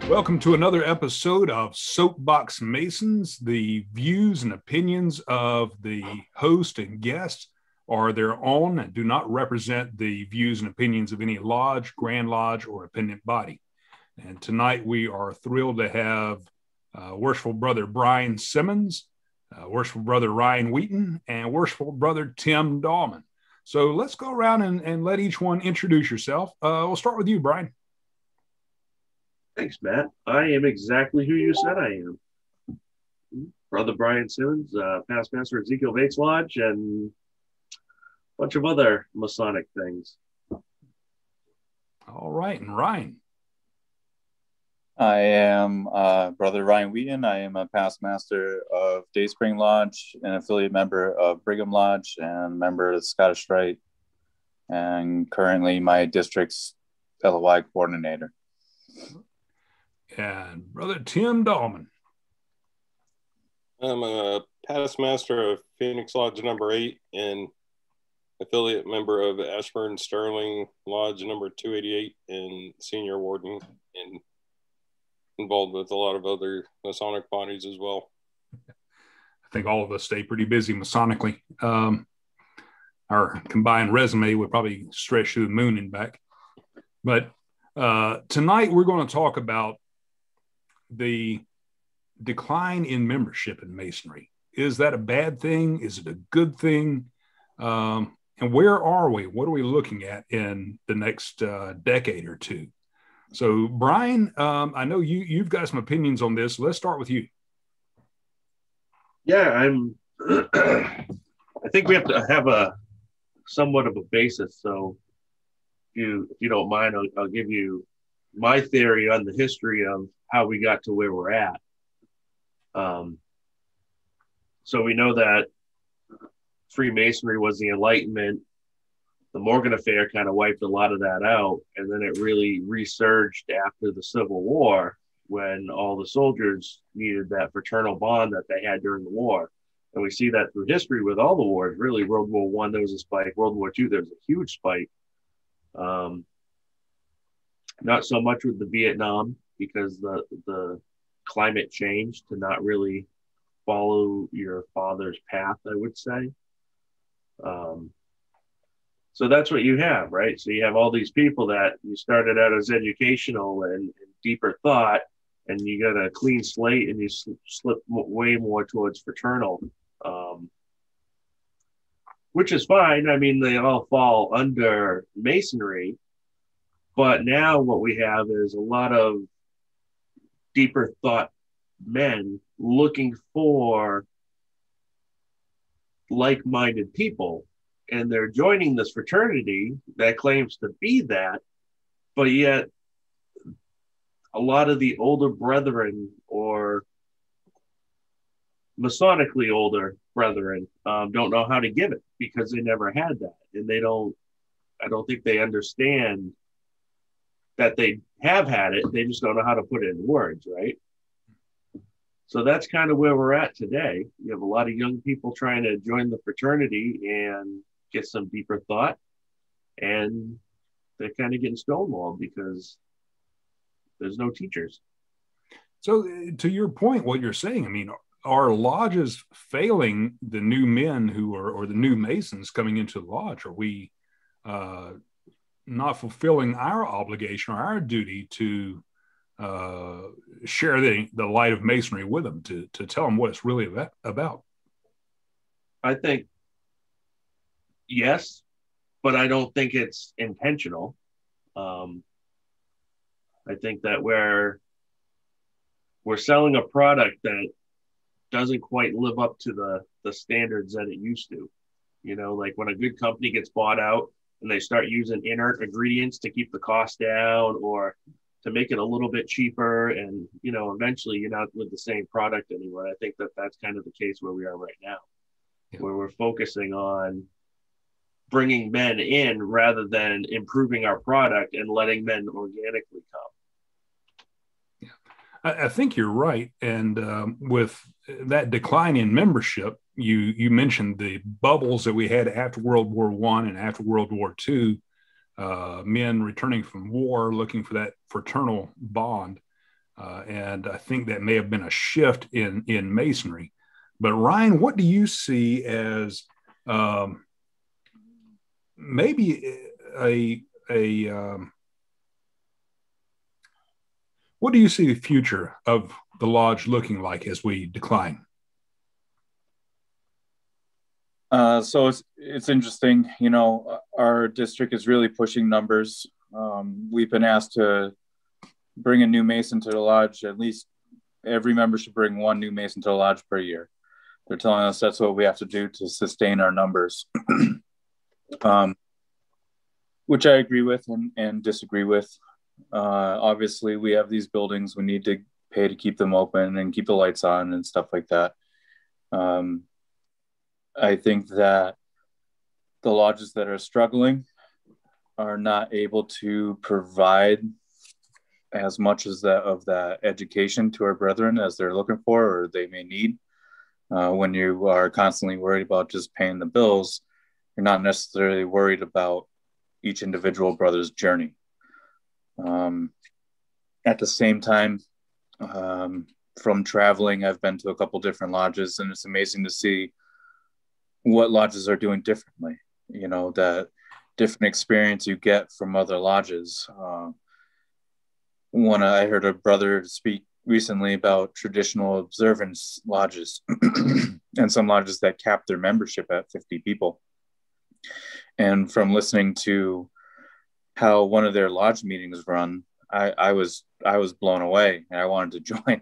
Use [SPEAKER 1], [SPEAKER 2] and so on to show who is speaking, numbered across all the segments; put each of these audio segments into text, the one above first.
[SPEAKER 1] Welcome to another episode of Soapbox Masons. The views and opinions of the host and guests are their own and do not represent the views and opinions of any lodge, Grand Lodge, or appendant body. And tonight we are thrilled to have Worshipful Brother Brian Simmons, Worshipful Brother Ryan Wheaton, and Worshipful Brother Tim Dahlman. So let's go around and let each one introduce yourself. We'll start with you, Brian.
[SPEAKER 2] Thanks, Matt. I am exactly who you said I am. Brother Brian Simmons, past master of Ezekiel Bates Lodge, and a bunch of other Masonic things.
[SPEAKER 1] All right, and Ryan.
[SPEAKER 3] I am Brother Ryan Wheaton. I am a past master of Dayspring Lodge, an affiliate member of Brigham Lodge, and member of the Scottish Rite, and currently my district's LOI coordinator.
[SPEAKER 1] And Brother Tim Dahlman.
[SPEAKER 4] I'm a past master of Phoenix Lodge number 8 and affiliate member of Ashburn Sterling Lodge number 288 and senior warden, and involved with a lot of other Masonic bodies as well.
[SPEAKER 1] I think all of us stay pretty busy Masonically. Our combined resume would probably stretch to the moon and back. But tonight we're going to talk about the decline in membership in Masonry. Is that a bad thing? Is it a good thing? And where are we? What are we looking at in the next decade or two? So, Brian, I know you've got some opinions on this. Let's start with you.
[SPEAKER 2] Yeah, I think we have to have a somewhat of a basis. So, if you don't mind, I'll give you my theory on the history of how we got to where we're at. So we know that Freemasonry was the Enlightenment. The Morgan affair kind of wiped a lot of that out, and then it really resurged after the Civil War when all the soldiers needed that fraternal bond that they had during the war. And we see that through history with all the wars. Really, World War I, there was a spike. World War II, there was a huge spike. Not so much with the Vietnam, because the climate changed to not really follow your father's path, I would say. So that's what you have, right? So you have all these people that you started out as educational and deeper thought, and you got a clean slate and you slip way more towards fraternal, which is fine. I mean, they all fall under Masonry, but now what we have is a lot of deeper thought men looking for like-minded people, and they're joining this fraternity that claims to be that, but yet a lot of the older brethren or Masonically older brethren don't know how to give it because they never had that, and I don't think they understand that they have had it. They just don't know how to put it in words, right? So that's kind of where we're at today. You have a lot of young people trying to join the fraternity and get some deeper thought, and they're kind of getting stonewalled because there's no teachers.
[SPEAKER 1] So to your point, what you're saying, I mean, are lodges failing the new men who are, or the new Masons coming into the lodge? Are we not fulfilling our obligation or our duty to share the light of Masonry with them, to tell them what it's really about?
[SPEAKER 2] I think yes, but I don't think it's intentional. I think that we're selling a product that doesn't quite live up to the standards that it used to. You know, like when a good company gets bought out and they start using inert ingredients to keep the cost down or to make it a little bit cheaper, and, you know, eventually you're not with the same product anymore. I think that that's kind of the case where we are right now, where we're focusing on bringing men in rather than improving our product and letting men organically come.
[SPEAKER 1] I think you're right. And with that decline in membership, you mentioned the bubbles that we had after World War I and after World War II, men returning from war looking for that fraternal bond. And I think that may have been a shift in Masonry. But Ryan, what do you see as maybe what do you see the future of the lodge looking like as we decline?
[SPEAKER 3] So it's interesting. You know, our district is really pushing numbers. We've been asked to bring a new Mason to the lodge. At least every member should bring one new Mason to the lodge per year. They're telling us that's what we have to do to sustain our numbers, which I agree with and disagree with. Obviously, we have these buildings. We need to pay to keep them open and keep the lights on and stuff like that. I think that the lodges that are struggling are not able to provide as much as that education to our brethren as they're looking for or they may need. When you are constantly worried about just paying the bills, you're not necessarily worried about each individual brother's journey. At the same time, from traveling, I've been to a couple different lodges, and it's amazing to see what lodges are doing differently. You know, that different experience you get from other lodges. I heard a brother speak recently about traditional observance lodges and some lodges that cap their membership at 50 people. And from listening to how one of their lodge meetings run, I was blown away and I wanted to join.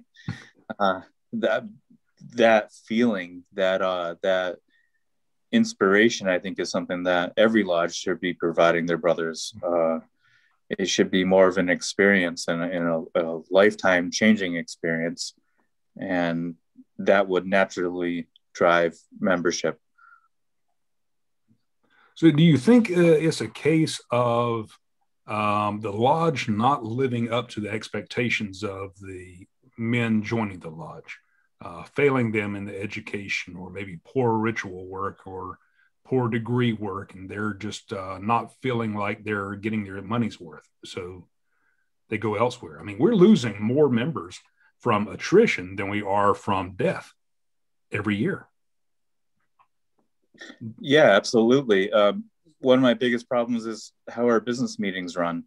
[SPEAKER 3] That feeling, that inspiration, I think, is something that every lodge should be providing their brothers. It should be more of an experience and a lifetime changing experience. And that would naturally drive membership.
[SPEAKER 1] So do you think it's a case of the lodge not living up to the expectations of the men joining the lodge, failing them in the education or maybe poor ritual work or poor degree work, and they're just not feeling like they're getting their money's worth, so they go elsewhere? I mean, we're losing more members from attrition than we are from death every year.
[SPEAKER 3] Yeah, absolutely. One of my biggest problems is how our business meetings run.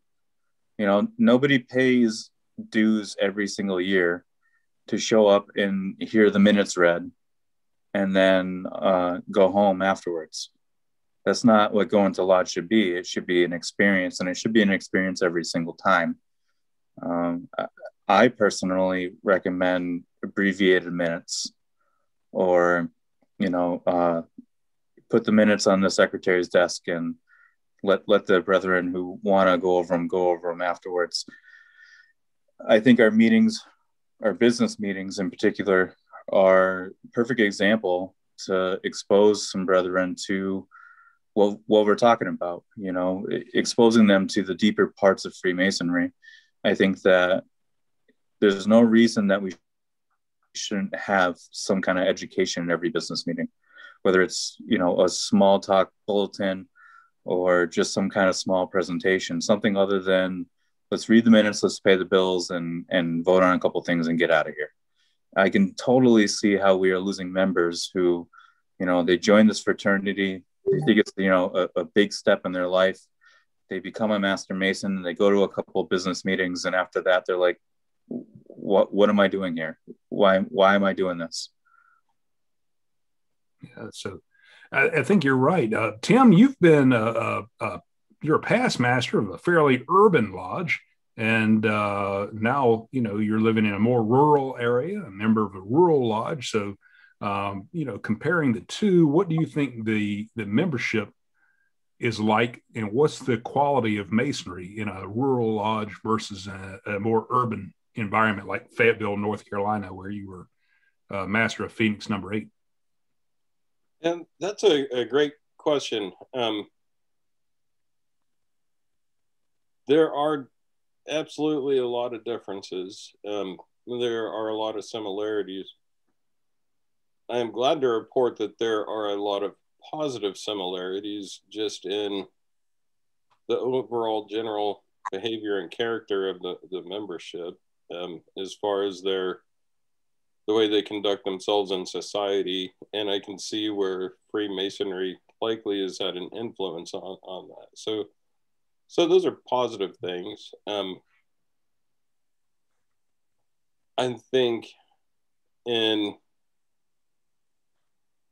[SPEAKER 3] You know, nobody pays dues every single year to show up and hear the minutes read and then go home afterwards. That's not what going to lodge should be. It should be an experience, and it should be an experience every single time. I personally recommend abbreviated minutes, or, you know, put the minutes on the secretary's desk and let the brethren who want to go over them afterwards. I think our meetings, our business meetings in particular, are a perfect example to expose some brethren to what we're talking about, you know, exposing them to the deeper parts of Freemasonry. I think that there's no reason that we shouldn't have some kind of education in every business meeting, whether it's, you know, a small talk bulletin or just some kind of small presentation, something other than let's read the minutes, let's pay the bills and vote on a couple things and get out of here. I can totally see how we are losing members who, you know, they join this fraternity, they think it's, you know, a big step in their life. They become a Master Mason and they go to a couple of business meetings. And after that, they're like, what am I doing here? Why am I doing this?
[SPEAKER 1] Yeah, so I think you're right. Tim, you've been you're a past master of a fairly urban lodge, and now, you know, you're living in a more rural area, a member of a rural lodge. So, you know, comparing the two, what do you think the membership is like, and what's the quality of Masonry in a rural lodge versus a more urban environment like Fayetteville, North Carolina, where you were master of Phoenix number 8?
[SPEAKER 4] And that's a great question. There are absolutely a lot of differences. There are a lot of similarities. I am glad to report that there are a lot of positive similarities just in the overall general behavior and character of the membership. as far as the way they conduct themselves in society. And I can see where Freemasonry likely has had an influence on that. So those are positive things. I think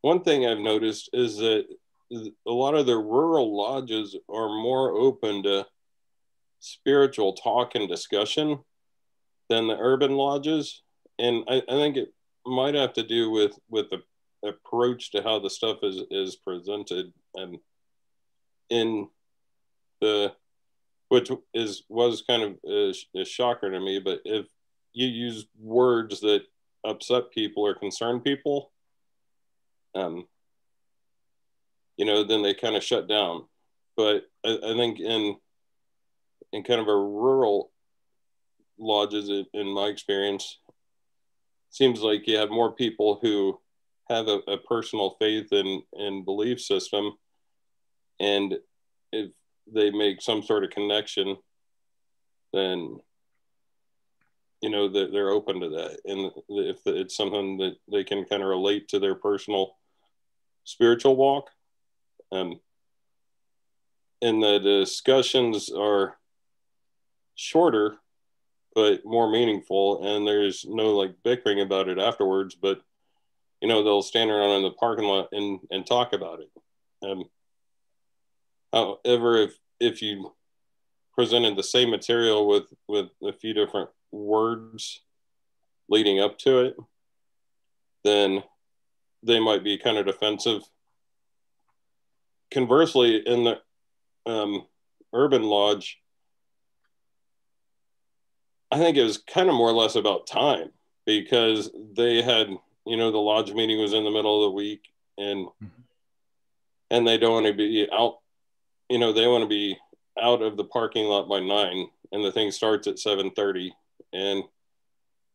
[SPEAKER 4] one thing I've noticed is that a lot of the rural lodges are more open to spiritual talk and discussion than the urban lodges. And I think it might have to do with the approach to how the stuff is presented, and in the, which was kind of a shocker to me, but if you use words that upset people or concern people, then they kind of shut down. But I think in kind of a rural lodges, in my experience, seems like you have more people who have a personal faith and belief system, and if they make some sort of connection, then that they're open to that, and if it's something that they can kind of relate to their personal spiritual walk, and the discussions are shorter but more meaningful, and there's no like bickering about it afterwards, but they'll stand around in the parking lot and talk about it. However, if you presented the same material with a few different words leading up to it, then they might be kind of defensive. Conversely, in the urban lodge, I think it was kind of more or less about time, because they had, the lodge meeting was in the middle of the week, and they don't want to be out, they want to be out of the parking lot by 9, and the thing starts at 7:30, and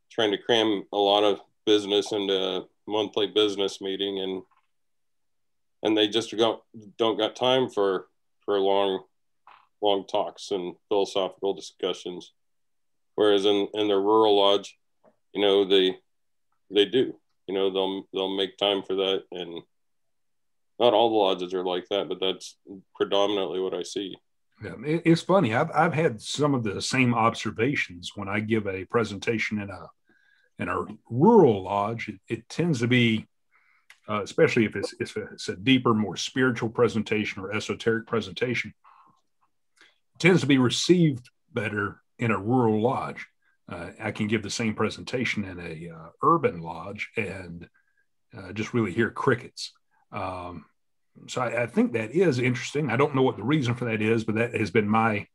[SPEAKER 4] trying to cram a lot of business into a monthly business meeting, and they just don't got time for long talks and philosophical discussions. Whereas in the rural lodge, they do, they'll make time for that. And not all the lodges are like that, but that's predominantly what I see.
[SPEAKER 1] Yeah, it's funny. I've had some of the same observations when I give a presentation in a rural lodge. It tends to be, especially if it's a deeper, more spiritual presentation or esoteric presentation, it tends to be received better in a rural lodge. I can give the same presentation in a urban lodge and just really hear crickets. So I think that is interesting. I don't know what the reason for that is, but that has been my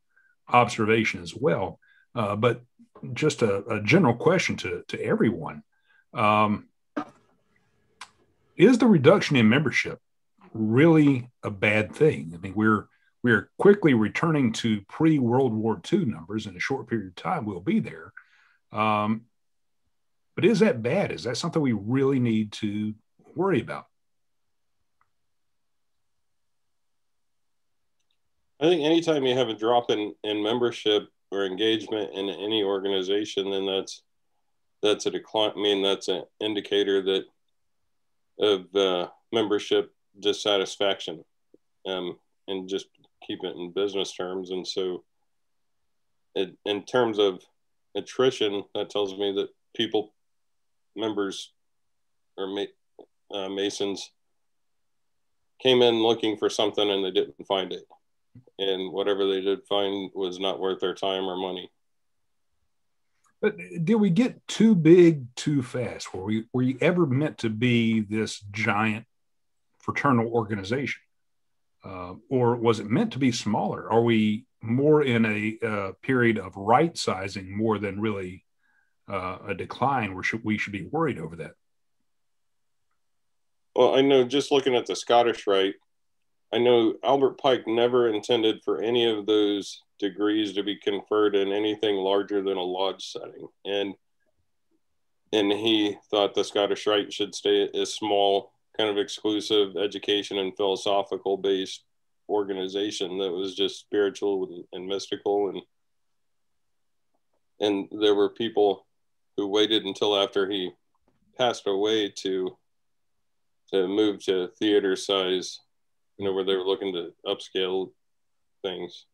[SPEAKER 1] observation as well. But just a general question to everyone. Is the reduction in membership really a bad thing? I mean, we're quickly returning to pre-World War II numbers. In a short period of time, we'll be there. But is that bad? Is that something we really need to worry about?
[SPEAKER 4] I think anytime you have a drop in membership or engagement in any organization, then that's a decline. I mean, that's an indicator of membership dissatisfaction, and just keep it in business terms. And so in terms of attrition, that tells me that members or Masons came in looking for something and they didn't find it. And whatever they did find was not worth their time or money.
[SPEAKER 1] But did we get too big too fast? Were we ever meant to be this giant fraternal organization? Or was it meant to be smaller? Are we more in a period of right sizing more than really a decline where we should be worried over that?
[SPEAKER 4] Well, I know, just looking at the Scottish Rite, I know Albert Pike never intended for any of those degrees to be conferred in anything larger than a lodge setting. And he thought the Scottish Rite should stay a small, kind of exclusive education and philosophical based organization that was just spiritual and mystical. And there were people who waited until after he passed away to move to theater size, where they were looking to upscale things.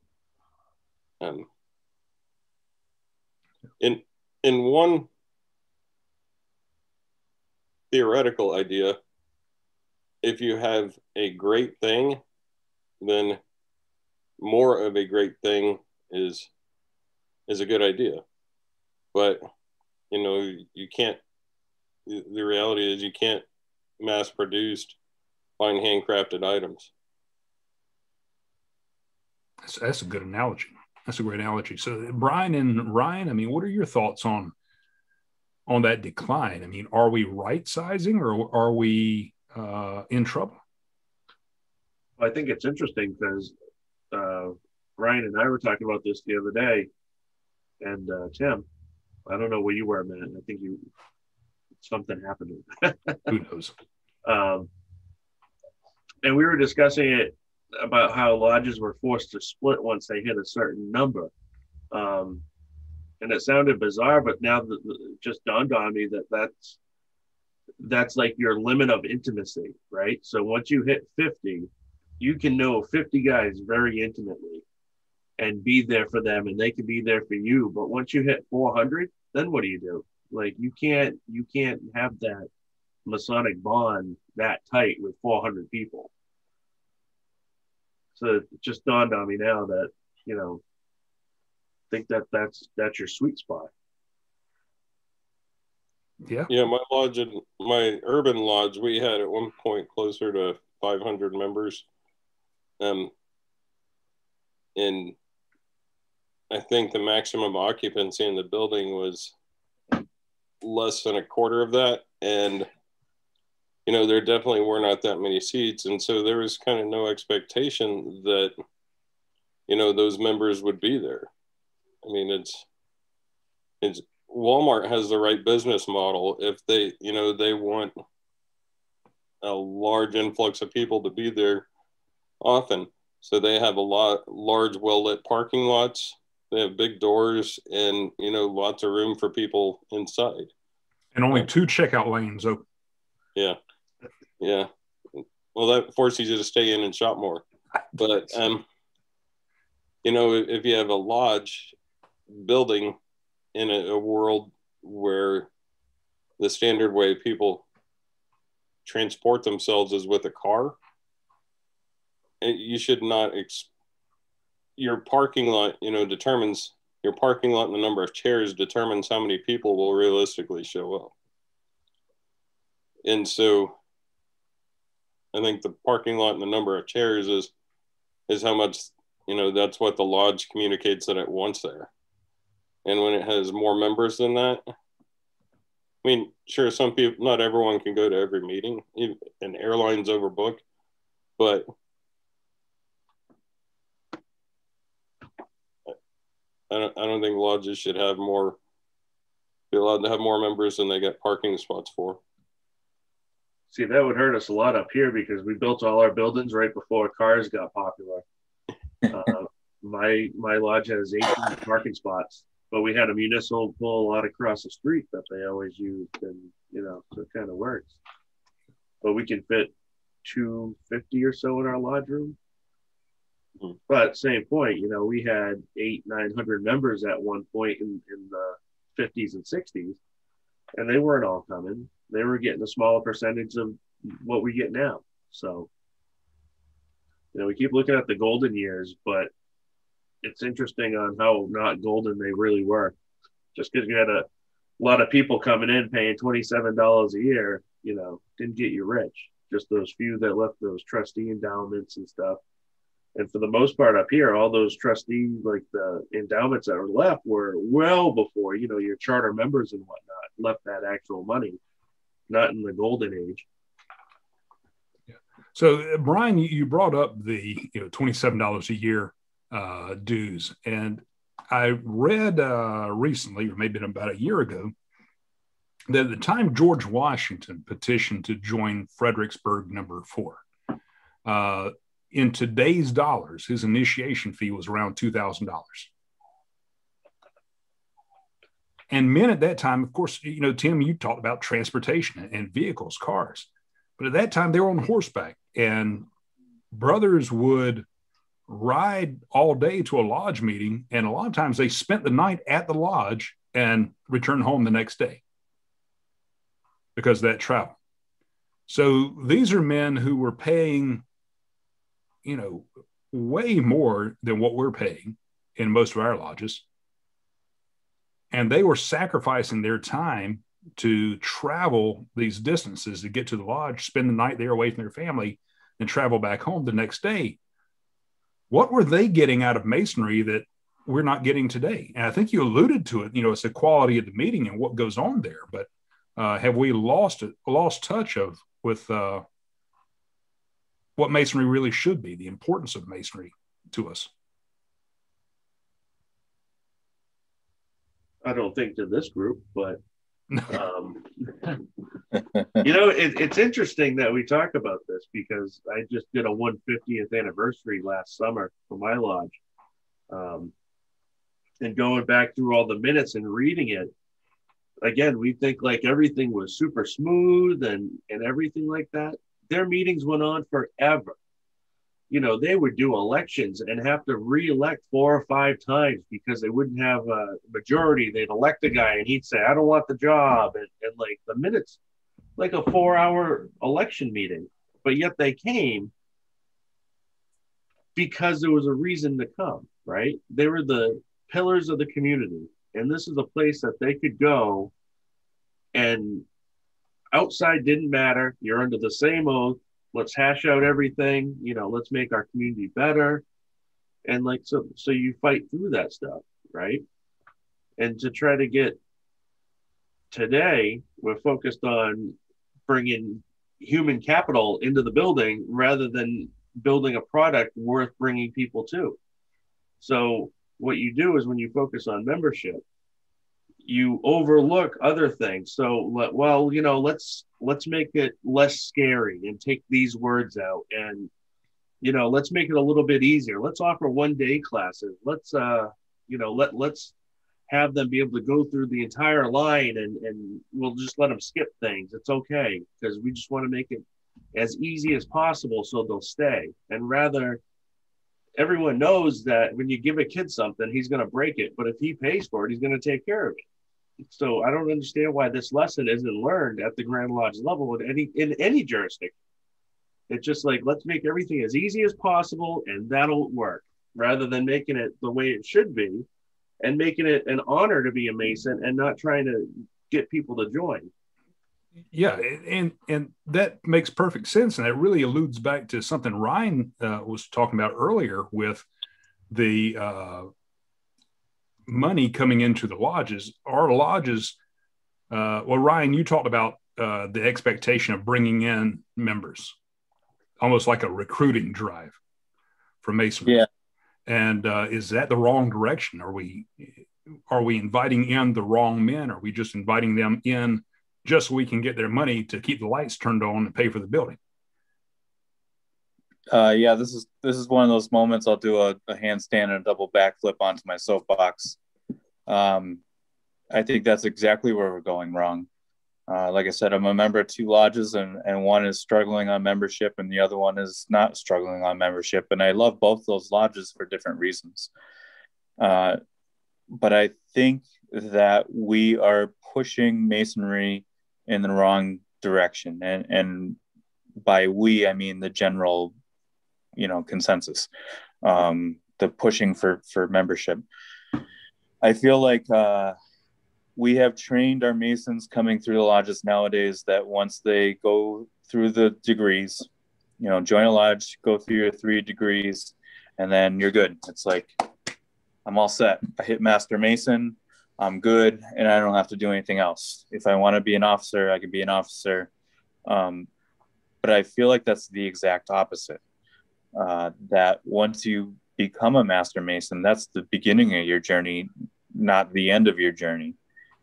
[SPEAKER 4] In one theoretical idea, if you have a great thing, then more of a great thing is a good idea. But you can't. The reality is you can't mass produce fine handcrafted items.
[SPEAKER 1] That's a good analogy. That's a great analogy. So Brian and Ryan, I mean, what are your thoughts on that decline? I mean, are we right sizing or are we in trouble?
[SPEAKER 2] I think it's interesting because Ryan and I were talking about this the other day, and Tim, I don't know where you were, man. I think something happened.
[SPEAKER 1] Who knows?
[SPEAKER 2] And we were discussing it about how lodges were forced to split once they hit a certain number. And it sounded bizarre, but now it just dawned on me that's like your limit of intimacy, right? So once you hit 50, you can know 50 guys very intimately and be there for them, and they can be there for you. But once you hit 400, then what do you do? Like you can't have that Masonic bond that tight with 400 people. So it just dawned on me now that, I think that's your sweet spot.
[SPEAKER 1] Yeah.
[SPEAKER 4] Yeah, my urban lodge, we had at one point closer to 500 members. And I think the maximum occupancy in the building was less than a quarter of that. And, there definitely were not that many seats. And so there was kind of no expectation that, those members would be there. I mean, it's Walmart has the right business model. If they want a large influx of people to be there often. So they have large, well-lit parking lots. They have big doors and, lots of room for people inside.
[SPEAKER 1] And only 2 checkout lanes open.
[SPEAKER 4] Yeah. Yeah. Well, that forces you to stay in and shop more. But, if you have a lodge building in a world where the standard way people transport themselves is with a car, you should not your parking lot determines your parking lot, and the number of chairs determines how many people will realistically show up. And so I think the parking lot and the number of chairs is how much that's what the lodge communicates that it wants there. And when it has more members than that, I mean, sure, some people, not everyone can go to every meeting, and airlines overbook, but I don't think lodges should be allowed to have more members than they get parking spots for.
[SPEAKER 2] See, that would hurt us a lot up here because we built all our buildings right before cars got popular. My lodge has 18 parking spots, but we had a municipal lot across the street that they always used, and so it kind of works. But we can fit 250 or so in our lodge room. Mm-hmm. But same point, we had 800-900 members at one point in the 50s and 60s, and they weren't all coming. They were getting a smaller percentage of what we get now. So, we keep looking at the golden years, but it's interesting on how not golden they really were. Just because you had a lot of people coming in paying $27 a year, didn't get you rich. Just those few that left those trustee endowments and stuff. And for the most part up here, all those trustees, like the endowments that were left, were well before, your charter members and whatnot left that actual money, not in the golden age.
[SPEAKER 1] Yeah. So, Brian, you brought up the $27 a year dues, and I read recently, or maybe about a year ago, that at the time George Washington petitioned to join Fredericksburg number 4, in today's dollars, his initiation fee was around $2,000. And men at that time, of course, Tim, you talked about transportation and vehicles, cars. But at that time, they were on horseback, and brothers would ride all day to a lodge meeting. And a lot of times they spent the night at the lodge and returned home the next day because of that travel. So these are men who were paying, way more than what we're paying in most of our lodges. And they were sacrificing their time to travel these distances to get to the lodge, spend the night there away from their family, and travel back home the next day. What were they getting out of Masonry that we're not getting today? And I think you alluded to it. It's the quality of the meeting and what goes on there. But have we lost touch with what Masonry really should be, the importance of Masonry to us?
[SPEAKER 2] I don't think to this group, but it's interesting that we talk about this, because I just did a 150th anniversary last summer for my lodge, and going back through all the minutes and reading it again, we think like everything was super smooth and everything like that. Their meetings went on forever. They would do elections and have to re-elect 4 or 5 times because they wouldn't have a majority. They'd elect a guy and he'd say, I don't want the job. And like the minutes, like a 4-hour election meeting, but yet they came because there was a reason to come, right? They were the pillars of the community. And this is a place that they could go, and outside didn't matter. You're under the same oath. Let's hash out everything, let's make our community better. And like, so you fight through that stuff, right? And to try to get today, we're focused on bringing human capital into the building rather than building a product worth bringing people to. So what you do is when you focus on membership, you overlook other things. So, well, let's make it less scary and take these words out, and let's make it a little bit easier. Let's offer 1-day classes. Let's let's have them be able to go through the entire line, and we'll just let them skip things. It's okay, because we just want to make it as easy as possible so they'll stay. And rather, everyone knows that when you give a kid something, he's going to break it. But if he pays for it, he's going to take care of it. So I don't understand why this lesson isn't learned at the Grand Lodge level in any jurisdiction. It's just like, let's make everything as easy as possible, and that'll work, rather than making it the way it should be and making it an honor to be a Mason and not trying to get people to join.
[SPEAKER 1] Yeah, and that makes perfect sense, and it really alludes back to something Ryan was talking about earlier with the money coming into the lodges. Our lodges, well, Ryan, you talked about the expectation of bringing in members, almost like a recruiting drive for Masonry.
[SPEAKER 3] Yeah.
[SPEAKER 1] And is that the wrong direction? Are we inviting in the wrong men? Are we just inviting them in just so we can get their money to keep the lights turned on and pay for the building?
[SPEAKER 3] Yeah, this is one of those moments I'll do a handstand and a double backflip onto my soapbox. I think that's exactly where we're going wrong. Like I said, I'm a member of 2 lodges, and one is struggling on membership and the other one is not struggling on membership. And I love both those lodges for different reasons. But I think that we are pushing Masonry in the wrong direction. And by we, I mean the general, consensus, the pushing for membership. I feel like we have trained our Masons coming through the lodges nowadays that once they go through the degrees, join a lodge, go through your 3 degrees, and then you're good. It's like, I'm all set. I hit Master Mason, I'm good, and I don't have to do anything else. If I want to be an officer, I can be an officer. But I feel like that's the exact opposite. That once you become a Master Mason, that's the beginning of your journey, not the end of your journey.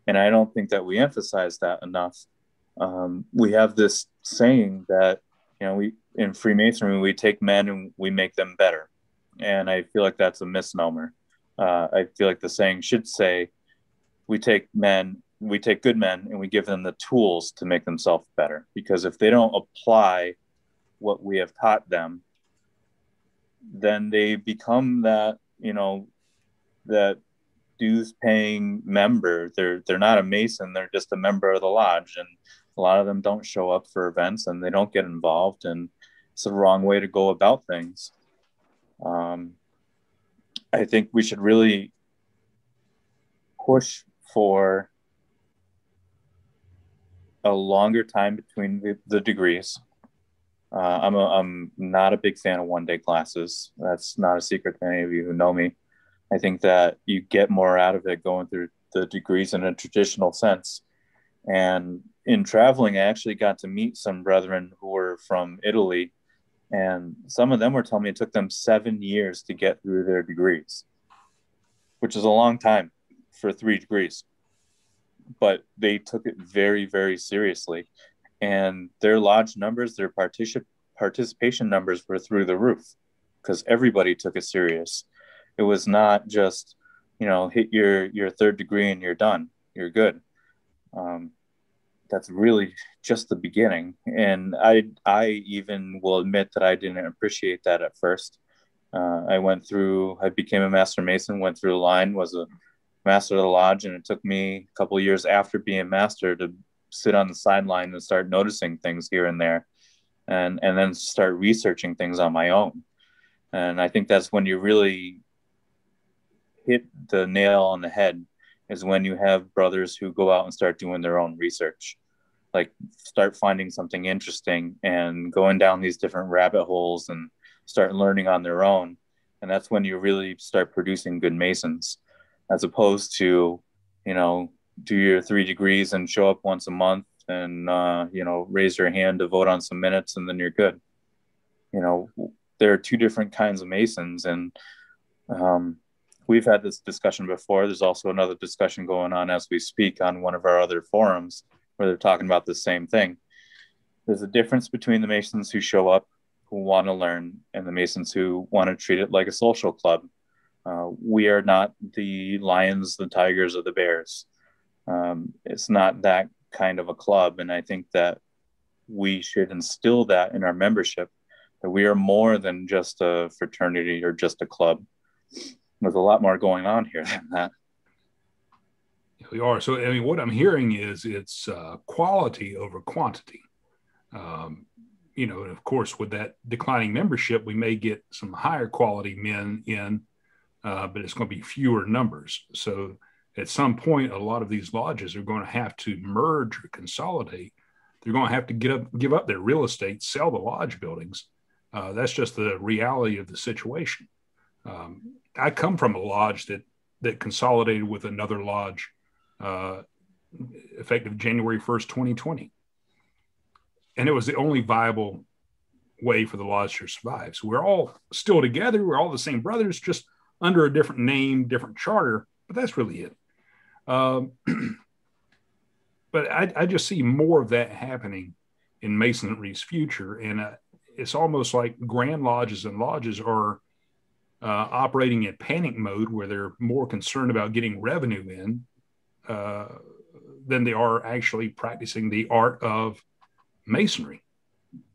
[SPEAKER 3] And I don't think that we emphasize that enough. We have this saying that, we in Freemasonry, we take men and we make them better. And I feel like that's a misnomer. I feel like the saying should say, we take good men and we give them the tools to make themselves better. Because if they don't apply what we have taught them, then they become that, that dues paying member. They're not a Mason, they're just a member of the lodge. And a lot of them don't show up for events and they don't get involved, and it's the wrong way to go about things. I think we should really push for a longer time between the degrees. I'm not a big fan of one-day classes. That's not a secret to any of you who know me. I think that you get more out of it going through the degrees in a traditional sense. And in traveling, I actually got to meet some brethren who were from Italy, and some of them were telling me it took them 7 years to get through their degrees, which is a long time for 3 degrees. But they took it very, very seriously. And their lodge numbers, their participation numbers were through the roof because everybody took it serious. It was not just, hit your 3rd degree and you're done. You're good. That's really just the beginning. And I even will admit that I didn't appreciate that at first. I became a Master Mason, went through the line, was a Master of the Lodge, and it took me a couple of years after being Master to sit on the sideline and start noticing things here and there, and then start researching things on my own. And I think that's when you really hit the nail on the head, is when you have brothers who go out and start doing their own research, like start finding something interesting and going down these different rabbit holes and start learning on their own. And that's when you really start producing good Masons, as opposed to, do your 3 degrees and show up once a month and, raise your hand to vote on some minutes and then you're good. There are 2 different kinds of Masons. And we've had this discussion before. There's also another discussion going on as we speak on one of our other forums where they're talking about the same thing. There's a difference between the Masons who show up, who want to learn, and the Masons who want to treat it like a social club. We are not the lions, the tigers, or the bears. It's not that kind of a club. And I think that we should instill that in our membership, that we are more than just a fraternity or just a club. There's a lot more going on here than that.
[SPEAKER 1] We are. So, what I'm hearing is it's quality over quantity. And of course, with that declining membership, we may get some higher quality men in, but it's going to be fewer numbers. So at some point, a lot of these lodges are going to have to merge or consolidate. They're going to have to give up their real estate, sell the lodge buildings. That's just the reality of the situation. I come from a lodge that consolidated with another lodge effective January 1st, 2020. And it was the only viable way for the lodge to survive. So we're all still together. We're all the same brothers, just under a different name, different charter, but that's really it. But I just see more of that happening in Masonry's future. And it's almost like Grand Lodges and lodges are operating in panic mode, where they're more concerned about getting revenue in than they are actually practicing the art of Masonry.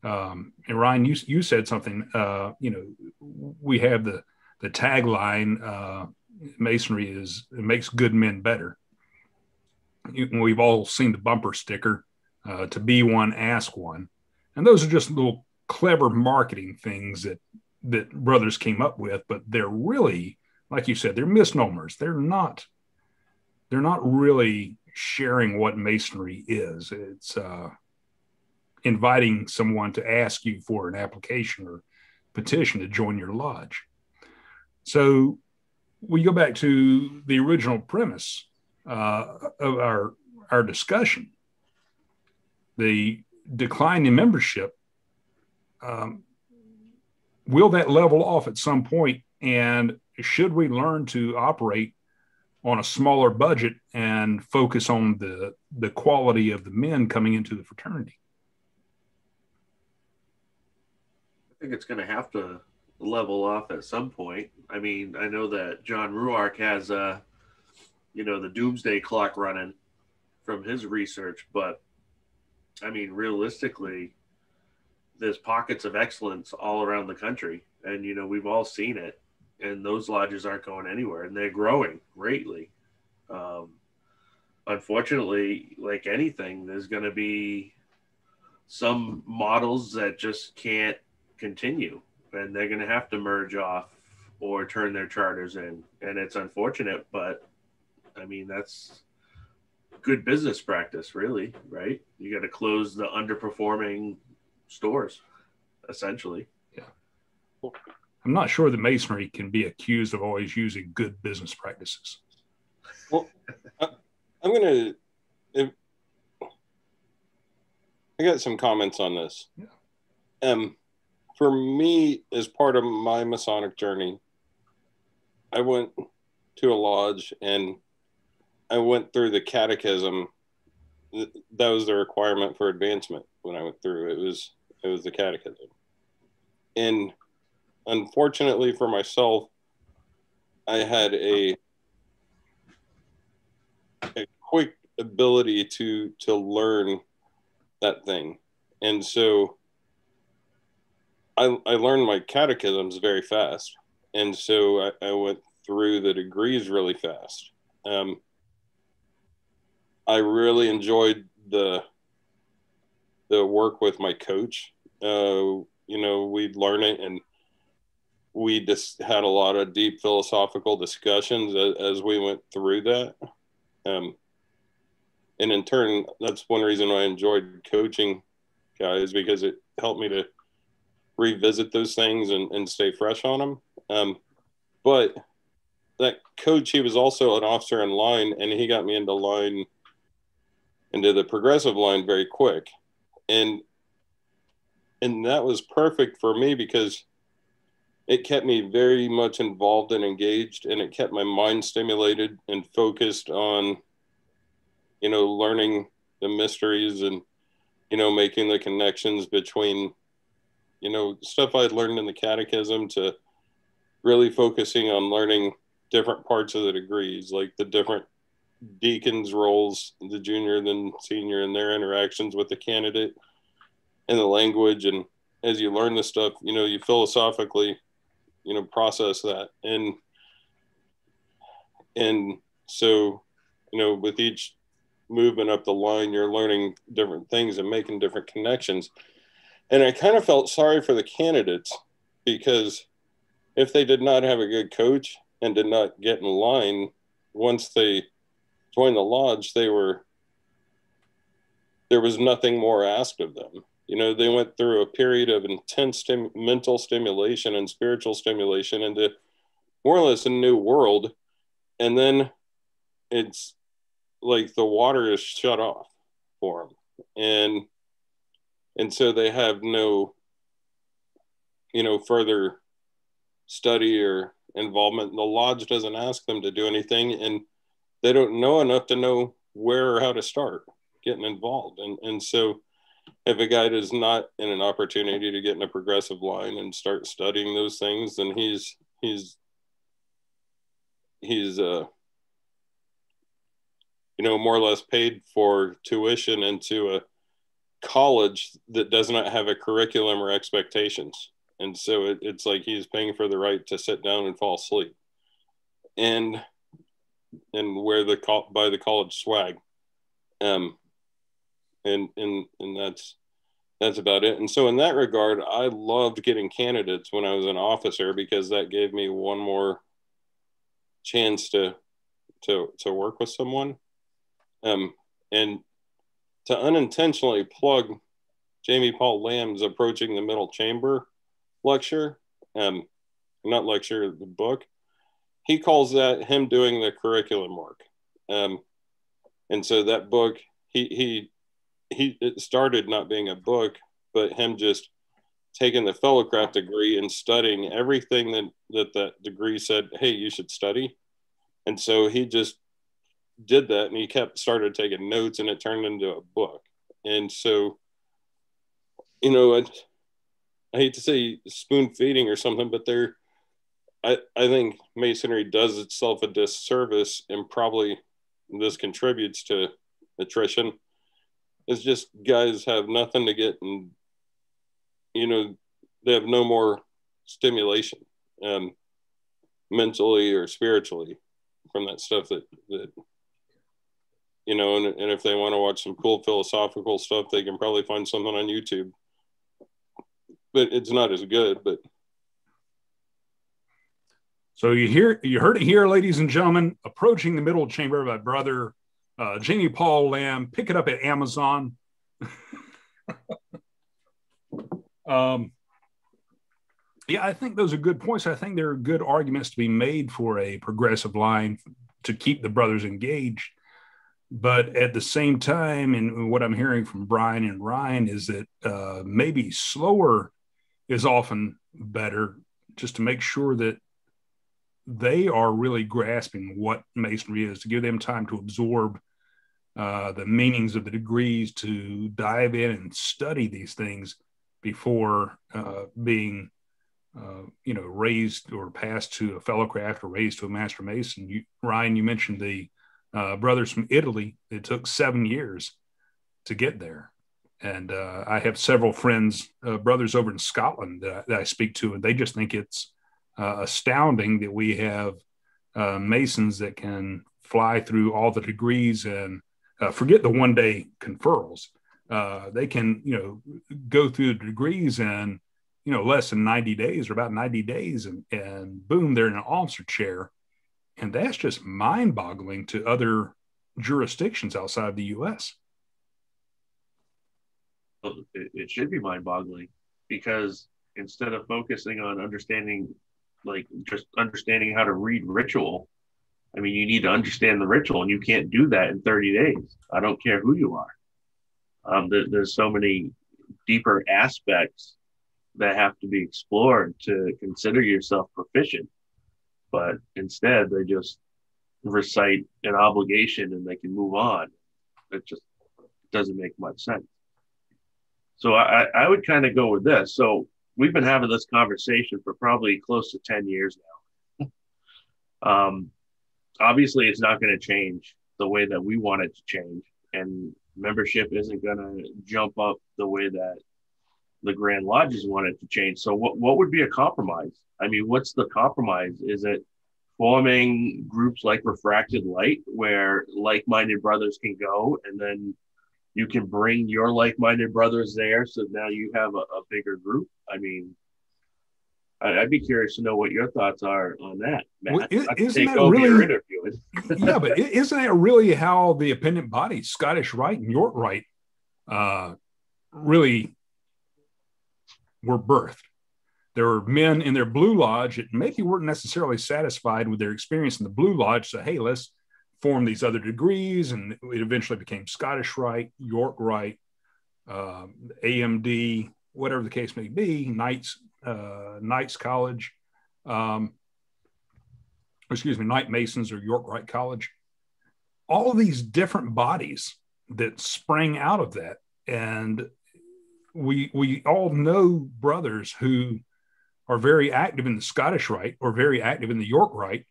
[SPEAKER 1] And Ryan, you said something, we have the tagline, Masonry makes good men better. We've all seen the bumper sticker, to be one, ask one. And those are just little clever marketing things that brothers came up with, but they're really, like you said, they're misnomers. They're not really sharing what Masonry is. It's inviting someone to ask you for an application or petition to join your lodge. So we go back to the original premise of our discussion. The decline in membership, will that level off at some point? And should we learn to operate on a smaller budget and focus on the quality of the men coming into the fraternity?
[SPEAKER 2] I think it's going to have to level off at some point. I mean, I know that John Ruark has the doomsday clock running from his research. But I mean, realistically, there's pockets of excellence all around the country, and we've all seen it. And those lodges aren't going anywhere, and they're growing greatly. Unfortunately, like anything, there's going to be some models that just can't continue, and they're going to have to merge off or turn their charters in. And it's unfortunate, but I mean, that's good business practice, really, right? You got to close the underperforming stores, essentially.
[SPEAKER 1] Yeah. I'm not sure the Masonry can be accused of always using good business practices.
[SPEAKER 4] Well, I'm going to, I got some comments on this. Yeah. For me, as part of my Masonic journey, I went to a lodge and I went through the catechism. That was the requirement for advancement when I went through. It was the catechism. And unfortunately for myself, I had a quick ability to learn that thing. And so I learned my catechisms very fast. And so I went through the degrees really fast. I really enjoyed the work with my coach. We'd learn it, and we just had a lot of deep philosophical discussions as we went through that. And in turn, that's one reason I enjoyed coaching guys, because it helped me to revisit those things and stay fresh on them. But that coach, he was also an officer in line, and he got me into the progressive line very quick. And that was perfect for me because it kept me very much involved and engaged, and it kept my mind stimulated and focused on, learning the mysteries and, making the connections between, stuff I'd learned in the catechism to really focusing on learning different parts of the degrees, like the different deacons' roles, the junior, then senior, and their interactions with the candidate and the language. And as you learn this stuff, you philosophically, process that. And so, with each movement up the line, you're learning different things and making different connections. And I kind of felt sorry for the candidates, because if they did not have a good coach and did not get in line, once they joined the lodge, there was nothing more asked of them. They went through a period of intense mental stimulation and spiritual stimulation into more or less a new world. And then it's like the water is shut off for them. And so they have no, further study or involvement. The lodge doesn't ask them to do anything, and they don't know enough to know where or how to start getting involved. And so if a guy is not in an opportunity to get in a progressive line and start studying those things, then he's more or less paid for tuition into a college that does not have a curriculum or expectations. And so it's like he's paying for the right to sit down and fall asleep and wear buy the college swag. And that's about it. And so in that regard, I loved getting candidates when I was an officer, because that gave me one more chance to work with someone. And to unintentionally plug Jamie Paul Lamb's Approaching the Middle Chamber lecture, not lecture, the book, he calls that him doing the curriculum work. And so that book, it started not being a book, but him just taking the fellowcraft degree and studying everything that degree said, hey, you should study. And so he just did that, and he started taking notes, and it turned into a book. And so, I hate to say spoon feeding or something, but I think Masonry does itself a disservice in probably this contributes to attrition. It's just guys have nothing to get, and they have no more stimulation, mentally or spiritually, from that stuff that and if they want to watch some cool philosophical stuff, they can probably find something on YouTube, but it's not as good. But
[SPEAKER 1] so you heard it here, ladies and gentlemen. Approaching the Middle Chamber by Brother Jamie Paul Lamb. Pick it up at Amazon. Yeah, I think those are good points. I think there are good arguments to be made for a progressive line to keep the brothers engaged. But at the same time, and what I'm hearing from Brian and Ryan is that maybe slower is often better, just to make sure that they are really grasping what Masonry is, to give them time to absorb the meanings of the degrees, to dive in and study these things before being raised or passed to a fellow craft or raised to a master mason. Ryan, you mentioned the brothers from Italy. It took 7 years to get there. And I have several friends, brothers over in Scotland that I speak to, and they just think it's astounding that we have Masons that can fly through all the degrees and forget the one-day conferrals. They can, go through the degrees in, less than 90 days or about 90 days, and boom, they're in an officer chair. And that's just mind-boggling to other jurisdictions outside of the U.S.
[SPEAKER 2] It should be mind-boggling, because instead of focusing on understanding, just understanding how to read ritual, I mean, you need to understand the ritual, and you can't do that in 30 days. I don't care who you are. There's so many deeper aspects that have to be explored to consider yourself proficient. But instead, they just recite an obligation and they can move on. It just doesn't make much sense. So I would kind of go with this. So we've been having this conversation for probably close to 10 years now. Obviously, it's not going to change the way that we want it to change. And membership isn't going to jump up the way that the Grand Lodges want it to change. So what would be a compromise? I mean, what's the compromise? Is it forming groups like Refracted Light, where like-minded brothers can go, and then you can bring your like-minded brothers there, so now you have a bigger group? I mean, I'd be curious to know what your thoughts are on that, Matt.
[SPEAKER 1] Well, isn't that really, yeah, but isn't that really how the appendant bodies, Scottish Rite and York Rite, really were birthed? There were men in their Blue Lodge that maybe weren't necessarily satisfied with their experience in the Blue Lodge. So, hey, let's form these other degrees. And it eventually became Scottish Rite, York Rite, AMD, whatever the case may be, Knights College, Knight Masons or York Rite College. All of these different bodies that sprang out of that. And we all know brothers who are very active in the Scottish Rite or very active in the York Rite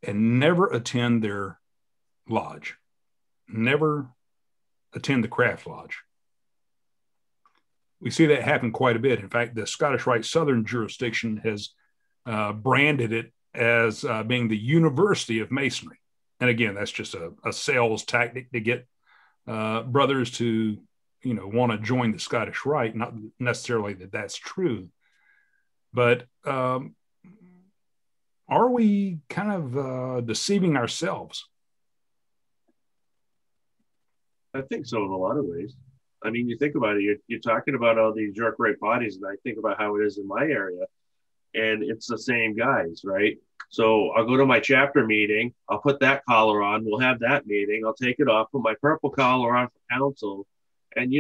[SPEAKER 1] and never attend their lodge, never attend the craft lodge. We see that happen quite a bit. In fact, the Scottish Rite Southern jurisdiction has branded it as being the University of Masonry. And again, that's just a sales tactic to get brothers to, want to join the Scottish Rite. Not necessarily that that's true, but are we kind of deceiving ourselves?
[SPEAKER 2] I think so in a lot of ways. I mean, you think about it, you're talking about all these York Rite bodies, and I think about how it is in my area, and it's the same guys, right? So I'll go to my chapter meeting, I'll put that collar on, we'll have that meeting, I'll take it off, put my purple collar on for council, and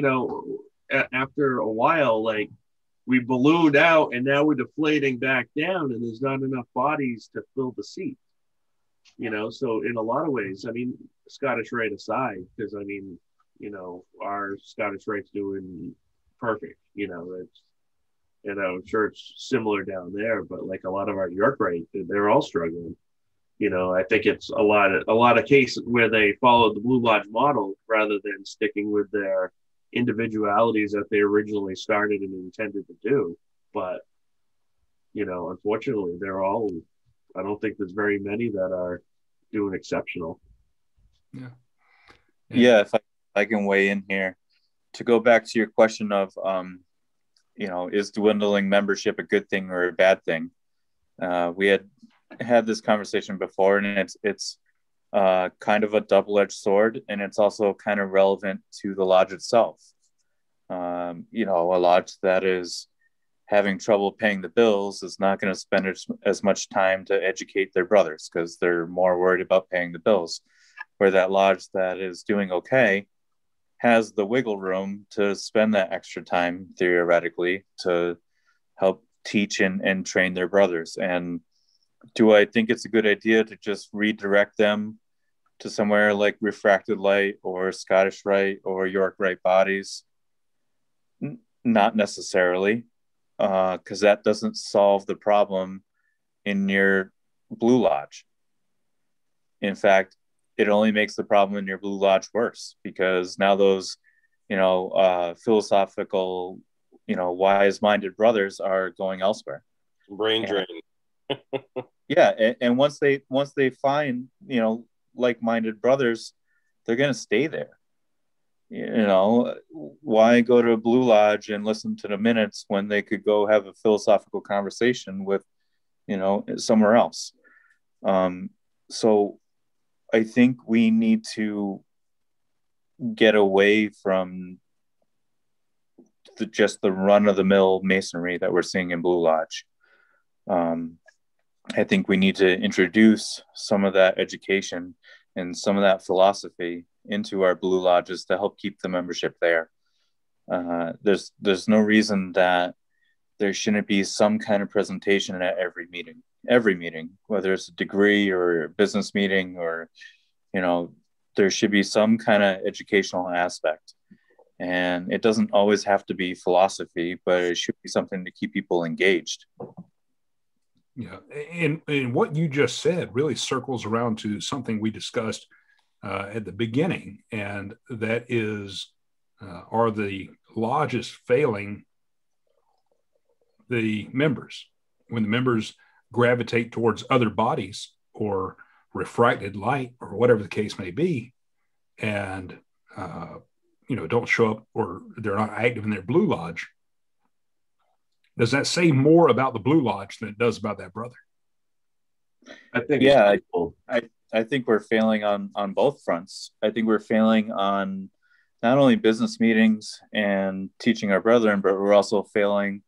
[SPEAKER 2] after a while, we ballooned out, and now we're deflating back down, and there's not enough bodies to fill the seat. So in a lot of ways, I mean, Scottish Rite aside, because our Scottish Rite's doing perfect. I'm sure it's similar down there, but a lot of our York Rite, they're all struggling. I think it's a lot of cases where they followed the Blue Lodge model rather than sticking with their individualities that they originally started and intended to do. But, unfortunately, I don't think there's very many that are doing exceptional.
[SPEAKER 1] Yeah.
[SPEAKER 3] Yeah, if I can weigh in here to go back to your question of, is dwindling membership a good thing or a bad thing? We had this conversation before, and it's kind of a double-edged sword, and it's also kind of relevant to the lodge itself. A lodge that is having trouble paying the bills is not going to spend as much time to educate their brothers because they're more worried about paying the bills. Where that lodge that is doing okay has the wiggle room to spend that extra time theoretically to help teach and train their brothers. And do I think it's a good idea to just redirect them to somewhere like Refracted Light or Scottish Rite or York Rite bodies? Not necessarily, because that doesn't solve the problem in your Blue Lodge. In fact, it only makes the problem in your Blue Lodge worse, because now those, philosophical, wise-minded brothers are going elsewhere.
[SPEAKER 4] Brain drain.
[SPEAKER 3] Yeah, and once they find, like-minded brothers, they're going to stay there. Why go to a Blue Lodge and listen to the minutes when they could go have a philosophical conversation with, somewhere else? So I think we need to get away from just the run-of-the-mill masonry that we're seeing in Blue Lodge. I think we need to introduce some of that education and some of that philosophy into our Blue Lodges to help keep the membership there. There's no reason that there shouldn't be some kind of presentation at every meeting, whether it's a degree or a business meeting, or, there should be some kind of educational aspect. And it doesn't always have to be philosophy, but it should be something to keep people engaged.
[SPEAKER 1] Yeah. And what you just said really circles around to something we discussed at the beginning. And that is, are the lodges failing the members? When the members gravitate towards other bodies or refracted light or whatever the case may be, and, don't show up, or they're not active in their Blue Lodge, does that say more about the Blue Lodge than it does about that brother?
[SPEAKER 2] I think,
[SPEAKER 3] yeah, I think we're failing on both fronts. I think we're failing on not only business meetings and teaching our brethren, but we're also failing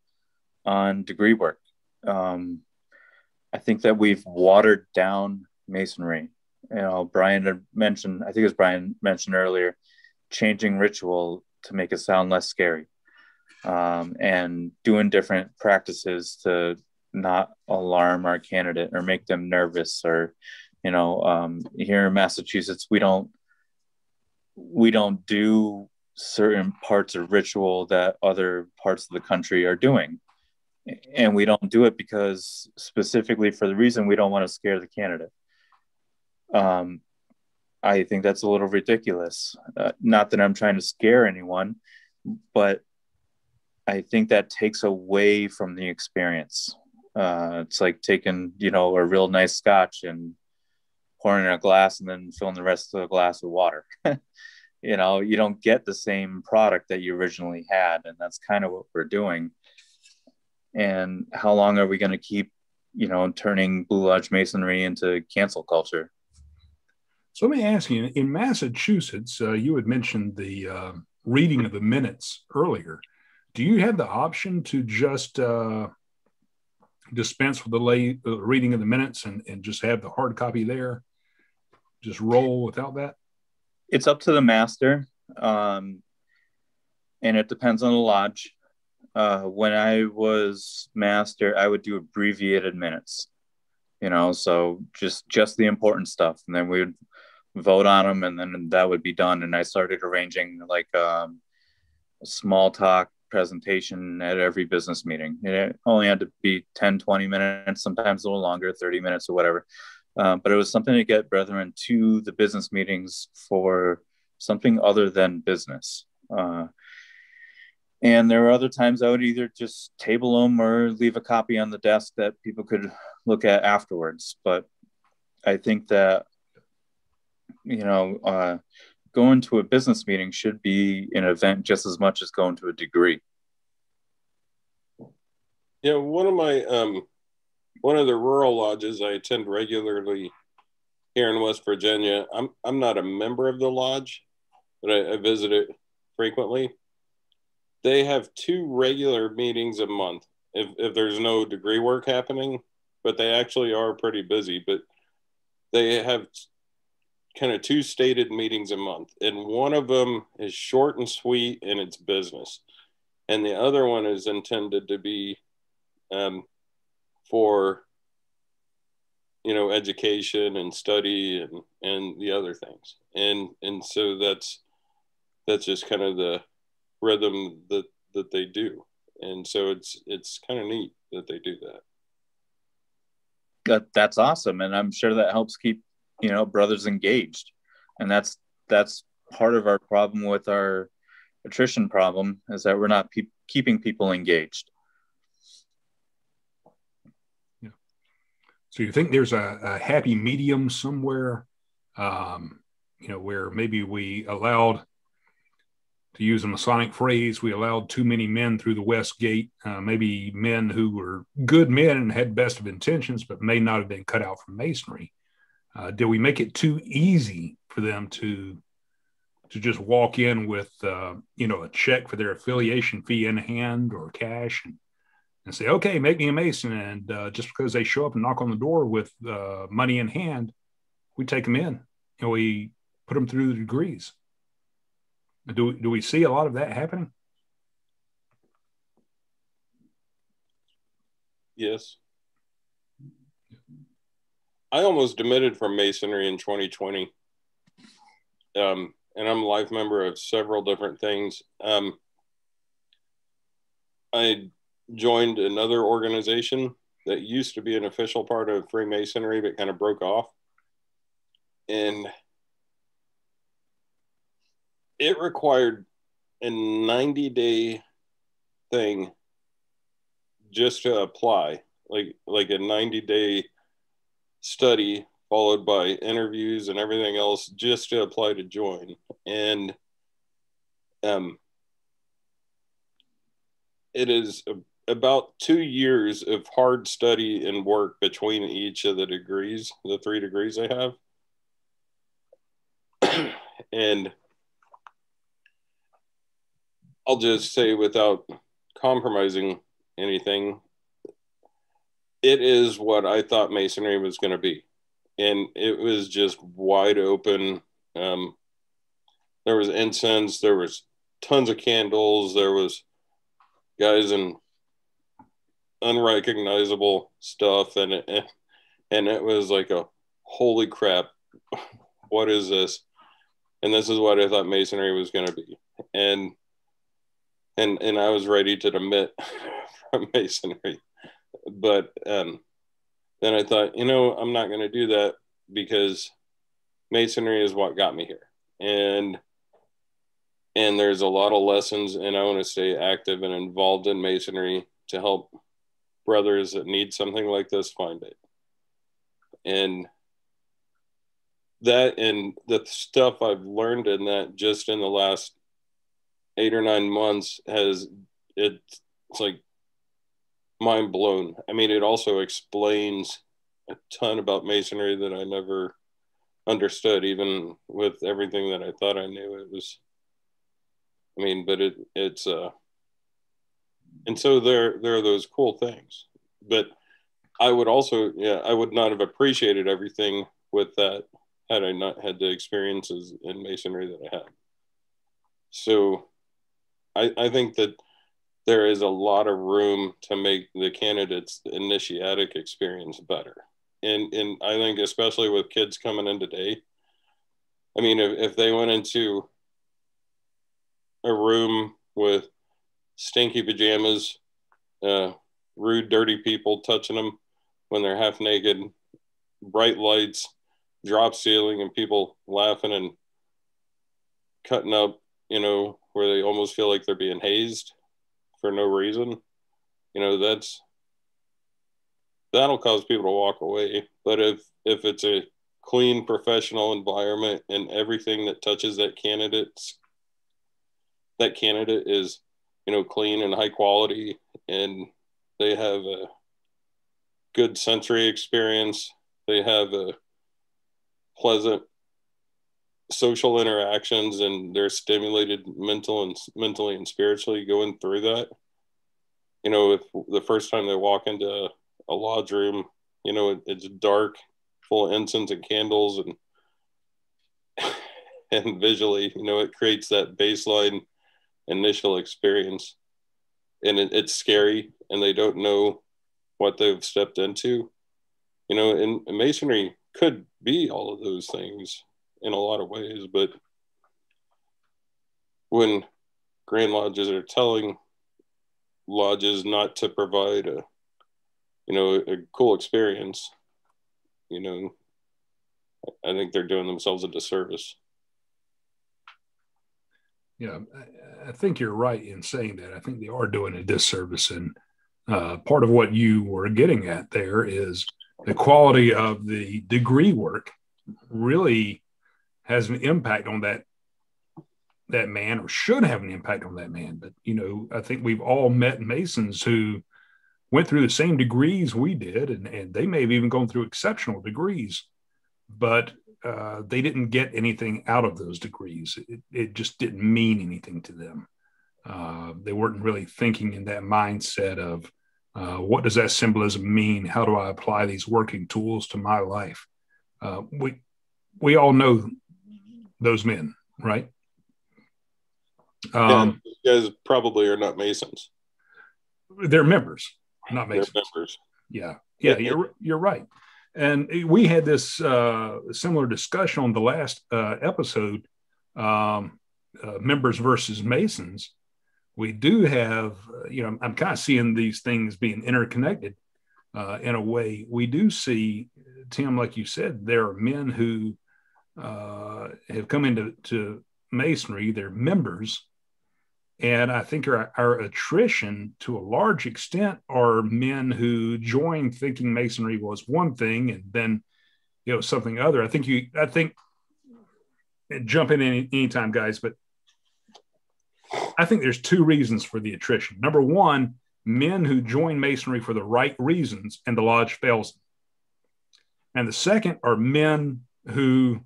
[SPEAKER 3] on degree work. I think that we've watered down masonry. Brian had mentioned, I think it was Brian mentioned earlier, changing ritual to make it sound less scary, and doing different practices to not alarm our candidate or make them nervous. Or, here in Massachusetts, we don't do certain parts of ritual that other parts of the country are doing. And we don't do it because specifically for the reason we don't want to scare the candidate. I think that's a little ridiculous. Not that I'm trying to scare anyone, but I think that takes away from the experience. It's like taking, a real nice scotch and pouring in a glass and then filling the rest of the glass with water. You don't get the same product that you originally had. And that's kind of what we're doing. And how long are we going to keep, turning Blue Lodge masonry into cancel culture?
[SPEAKER 1] So let me ask you, in Massachusetts, you had mentioned the reading of the minutes earlier. Do you have the option to just dispense with the reading of the minutes and just have the hard copy there? Just roll without that?
[SPEAKER 3] It's up to the master, and it depends on the lodge. When I was master, I would do abbreviated minutes, so just the important stuff. And then we would vote on them, and then that would be done. And I started arranging like a small talk presentation at every business meeting. It only had to be 10, 20 minutes, sometimes a little longer, 30 minutes or whatever. But it was something to get brethren to the business meetings for something other than business. And there were other times I would either just table them or leave a copy on the desk that people could look at afterwards. But I think that, going to a business meeting should be an event just as much as going to a degree.
[SPEAKER 4] Yeah, one of the rural lodges I attend regularly here in West Virginia. I'm not a member of the lodge, but I visit it frequently. They have 2 regular meetings a month if there's no degree work happening, but they actually are pretty busy. But they have kind of 2 stated meetings a month, and one of them is short and sweet and it's business, and the other one is intended to be for education and study and the other things, and so that's just kind of the rhythm that they do, and so it's kind of neat that they do that.
[SPEAKER 3] That's awesome, and I'm sure that helps keep brothers engaged, and that's part of our problem with our attrition problem, is that we're not keeping people engaged.
[SPEAKER 1] Yeah. So you think there's a happy medium somewhere, where maybe we allowed, to use a Masonic phrase, we allowed too many men through the West Gate, maybe men who were good men and had best of intentions, but may not have been cut out from Masonry. Did we make it too easy for them to just walk in with, a check for their affiliation fee in hand or cash and say, okay, make me a Mason. And just because they show up and knock on the door with money in hand, we take them in. We put them through the degrees. Do we see a lot of that happening?
[SPEAKER 4] Yes. I almost demitted from Masonry in 2020. And I'm a life member of several different things. I joined another organization that used to be an official part of Freemasonry, but kind of broke off. And it required a 90-day thing just to apply, like a 90-day study followed by interviews and everything else just to apply to join. And it is about 2 years of hard study and work between each of the degrees, the 3 degrees I have. And I'll just say, without compromising anything, it is what I thought Masonry was going to be. And it was just wide open. There was incense, there was tons of candles, there was guys in unrecognizable stuff, and it was like a holy crap, what is this? And this is what I thought Masonry was going to be. And I was ready to demit from Masonry. But then I thought, I'm not going to do that, because Masonry is what got me here. And there's a lot of lessons, and I want to stay active and involved in Masonry to help brothers that need something like this find it. And that, and the stuff I've learned in that just in the last 8 or 9 months it's like mind blown. I mean, it also explains a ton about Masonry that I never understood, even with everything that I thought I knew. It was, but it's and so there are those cool things. But I would also, I would not have appreciated everything with that had I not had the experiences in Masonry that I had. So I think that there is a lot of room to make the candidates' initiatic experience better. And I think especially with kids coming in today, if they went into a room with stinky pajamas, rude, dirty people touching them when they're half naked, bright lights, drop ceiling, and people laughing and cutting up, you know, where they almost feel like they're being hazed for no reason, you know, that'll cause people to walk away. But if it's a clean professional environment and everything that touches that candidate is, you know, clean and high quality, and they have a good sensory experience, they have a pleasant social interactions, and they're stimulated mentally and spiritually going through that. You know, if the first time they walk into a lodge room, you know, it's dark, full of incense and candles, and visually, you know, it creates that baseline initial experience, and it's scary, and they don't know what they've stepped into. You know, and masonry could be all of those things in a lot of ways, but when Grand Lodges are telling lodges not to provide a, you know, a cool experience, you know, I think they're doing themselves a disservice.
[SPEAKER 1] Yeah, I think you're right in saying that. I think they are doing a disservice. And part of what you were getting at there is the quality of the degree work really has an impact on that man, or should have an impact on that man. But, you know, I think we've all met Masons who went through the same degrees we did, and they may have even gone through exceptional degrees, but they didn't get anything out of those degrees. It just didn't mean anything to them. They weren't really thinking in that mindset of what does that symbolism mean? How do I apply these working tools to my life? We all know those men, right?
[SPEAKER 4] Yeah, you guys probably are not Masons.
[SPEAKER 1] They're members, not Masons.
[SPEAKER 4] They're members.
[SPEAKER 1] Yeah, you're right. And we had this similar discussion on the last episode, members versus Masons. We do have, you know, I'm kind of seeing these things being interconnected in a way. We do see, Tim, like you said, there are men who have come into Masonry, they're members. And I think our attrition to a large extent are men who joined thinking Masonry was one thing and then, you know, something other. I think jump in anytime, guys, but I think there's two reasons for the attrition. Number one, men who join Masonry for the right reasons and the lodge fails them. And the second are men who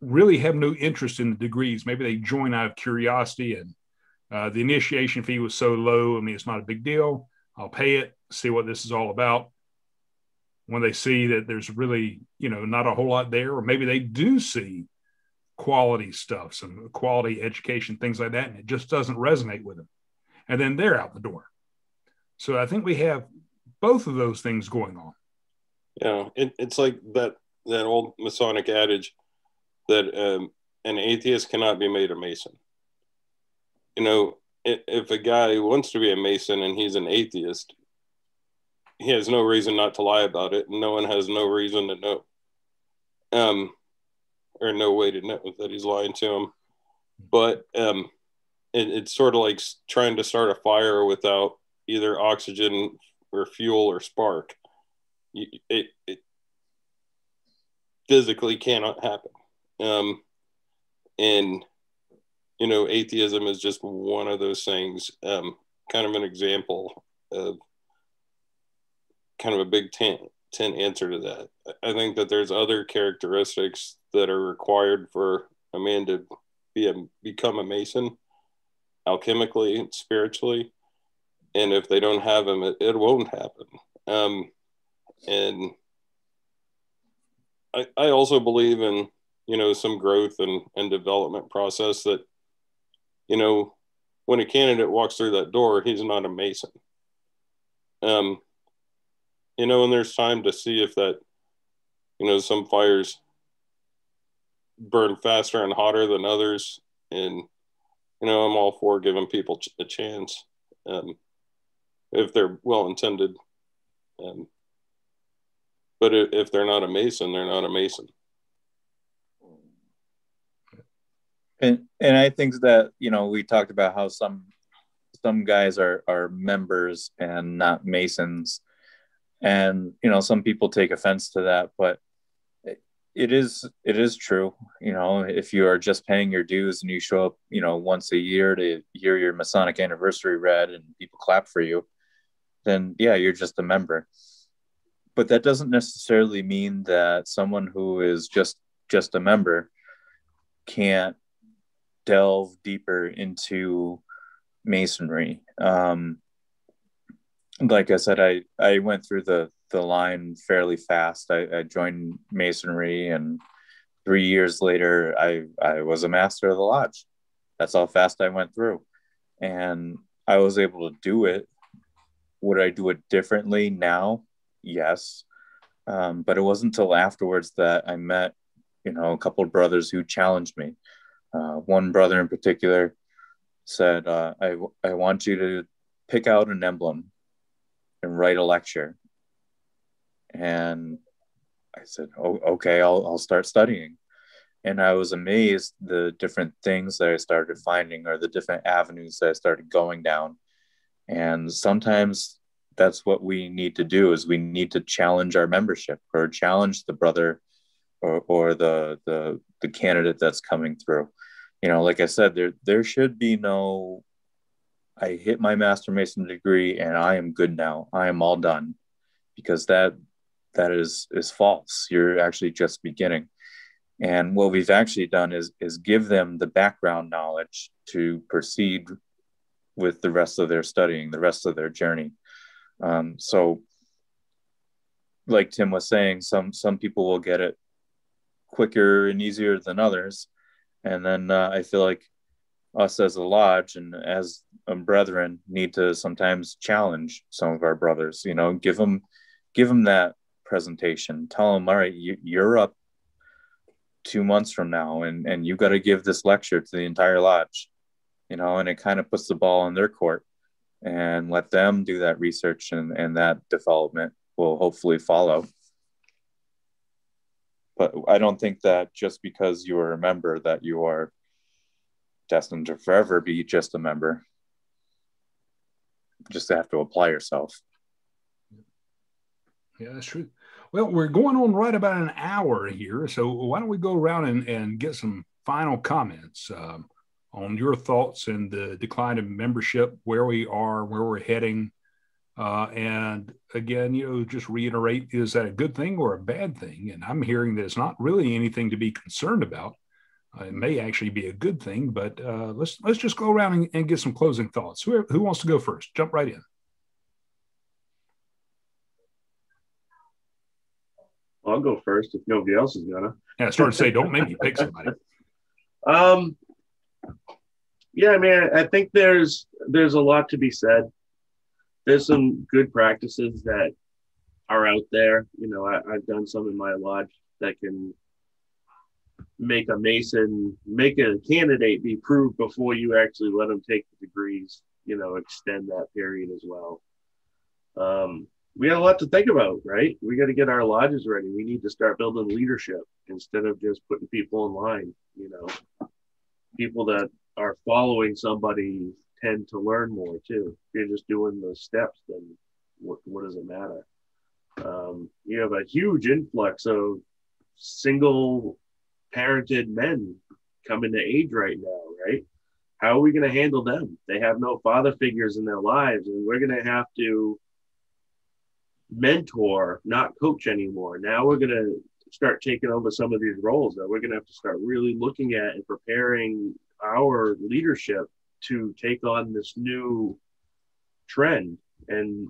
[SPEAKER 1] really have no interest in the degrees. Maybe they join out of curiosity, and the initiation fee was so low. I mean, it's not a big deal. I'll pay it, see what this is all about. When they see that there's really, you know, not a whole lot there, or maybe they do see quality stuff, some quality education, things like that, and it just doesn't resonate with them. And then they're out the door. So I think we have both of those things going on.
[SPEAKER 4] Yeah, it's like that old Masonic adage that an atheist cannot be made a Mason. You know, if a guy wants to be a Mason and he's an atheist, he has no reason not to lie about it, and no one has no reason to know, or no way to know that he's lying to him. But it's sort of like trying to start a fire without either oxygen or fuel or spark. It physically cannot happen. And you know, atheism is just one of those things, kind of an example of kind of a big tent answer to that. I think that there's other characteristics that are required for a man to become a Mason, alchemically, spiritually. And if they don't have them, it won't happen. And I also believe in, you know, some growth and development process that, you know, when a candidate walks through that door, he's not a Mason. You know, and there's time to see if that, you know, some fires burn faster and hotter than others. And, you know, I'm all for giving people a chance, if they're well intended. But But if they're not a Mason, they're not a Mason.
[SPEAKER 3] And I think that, we talked about how some guys are members and not Masons. And, some people take offense to that, but it is true. If you are just paying your dues and you show up, once a year to hear your Masonic anniversary read and people clap for you, then yeah, you're just a member. But that doesn't necessarily mean that someone who is just a member can't delve deeper into Masonry. Like I said, I went through the line fairly fast. I joined Masonry, and 3 years later, I was a master of the lodge. That's how fast I went through. And I was able to do it. Would I do it differently now? Yes. But it wasn't until afterwards that I met, a couple of brothers who challenged me. One brother in particular said, I want you to pick out an emblem and write a lecture. And I said, oh, okay, I'll start studying. And I was amazed the different things that I started finding, or the different avenues that I started going down. And sometimes that's what we need to do, is we need to challenge our membership, or challenge the brother or the candidate that's coming through. Like I said, there should be no, I hit my Master Mason degree and I am good now, I am all done, because that is false. You're actually just beginning. And what we've actually done is give them the background knowledge to proceed with the rest of their studying, the rest of their journey. So like Tim was saying, some people will get it quicker and easier than others. And then I feel like us as a lodge and as a brethren need to sometimes challenge some of our brothers, give them that presentation, tell them, all right, you're up 2 months from now, and you got to give this lecture to the entire lodge, and it kind of puts the ball in their court, and let them do that research, and that development will hopefully follow. But I don't think that just because you are a member that you are destined to forever be just a member. Just have to apply yourself.
[SPEAKER 1] Yeah, that's true. Well, we're going on right about an hour here, so why don't we go around and get some final comments on your thoughts and the decline of membership, where we are, where we're heading, and again, just reiterate: is that a good thing or a bad thing? And I'm hearing that it's not really anything to be concerned about. It may actually be a good thing, but let's just go around and get some closing thoughts. Who wants to go first? Jump right in.
[SPEAKER 2] I'll go first if nobody else is gonna.
[SPEAKER 1] Yeah, I started to say, don't make me pick somebody.
[SPEAKER 2] Yeah, I mean, I think there's a lot to be said. There's some good practices that are out there. I've done some in my lodge that can make a Mason, make a candidate be proved before you actually let them take the degrees, extend that period as well. We got a lot to think about, right? We got to get our lodges ready. We need to start building leadership instead of just putting people in line. People that are following somebody tend to learn more too. If you're just doing the steps, then what does it matter? You have a huge influx of single parented men coming to age right now, right? How are we going to handle them? They have no father figures in their lives, and we're going to have to mentor, not coach anymore. Now we're going to start taking over some of these roles that we're going to have to start really looking at and preparing our leadership to take on this new trend. And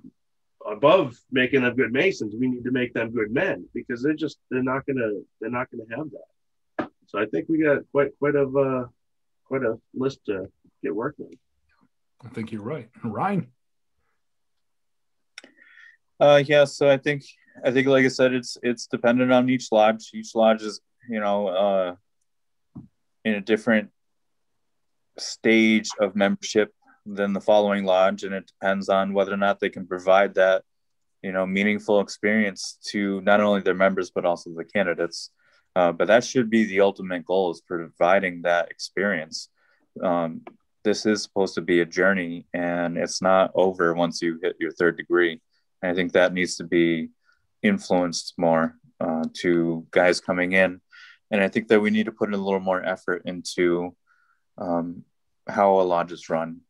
[SPEAKER 2] above making them good Masons, we need to make them good men, because they're not going to have that. So I think we got quite a list to get working on.
[SPEAKER 1] I think you're right. Ryan?
[SPEAKER 3] Yeah, so I think like I said, it's dependent on each lodge. Each lodge is, in a different stage of membership than the following lodge, and it depends on whether or not they can provide that, meaningful experience to not only their members, but also the candidates. But that should be the ultimate goal, is providing that experience. This is supposed to be a journey, and it's not over once you hit your third degree. And I think that needs to be influenced more to guys coming in. And I think that we need to put in a little more effort into how a lodge is run.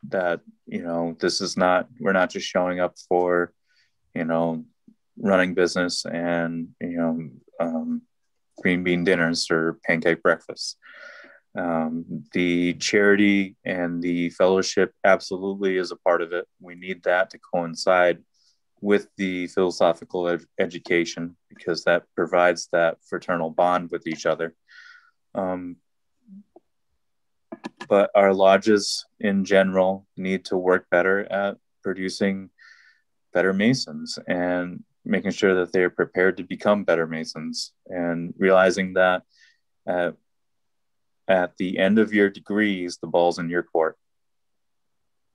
[SPEAKER 3] That, this is not, we're not just showing up for, running business and, green bean dinners or pancake breakfasts. The charity and the fellowship absolutely is a part of it. We need that to coincide with the philosophical education, because that provides that fraternal bond with each other. But our lodges in general need to work better at producing better Masons and making sure that they are prepared to become better Masons, and realizing that at the end of your degrees, the ball's in your court.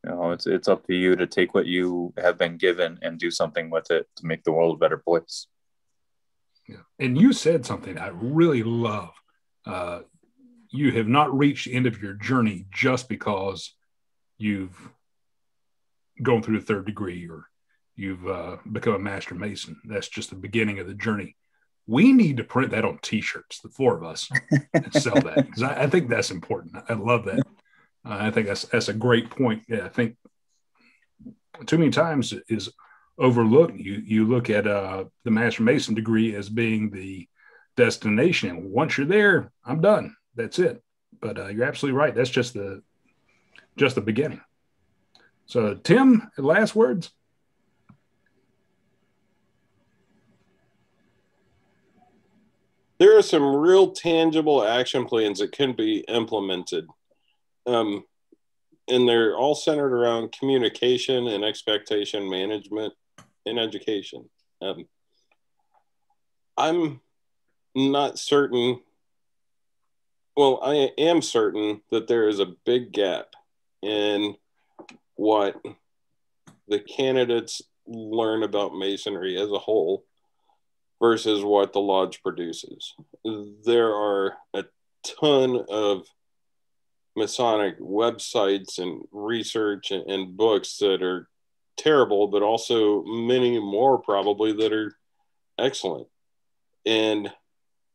[SPEAKER 3] It's up to you to take what you have been given and do something with it to make the world a better place.
[SPEAKER 1] Yeah. And you said something I really love. You have not reached the end of your journey just because you've gone through the third degree or you've become a master Mason. That's just the beginning of the journey. We need to print that on T-shirts, the four of us, and sell that, because I think that's important. I love that. I think that's a great point. Yeah, I think too many times is overlooked. You look at the Master Mason degree as being the destination. And once you're there, I'm done. That's it. But you're absolutely right. That's just the beginning. So, Tim, last words?
[SPEAKER 4] There are some real tangible action plans that can be implemented. And they're all centered around communication and expectation management in education. I'm not certain. Well, I am certain that there is a big gap in what the candidates learn about Masonry as a whole versus what the lodge produces. There are a ton of Masonic websites and research and books that are terrible, but also many more probably that are excellent. And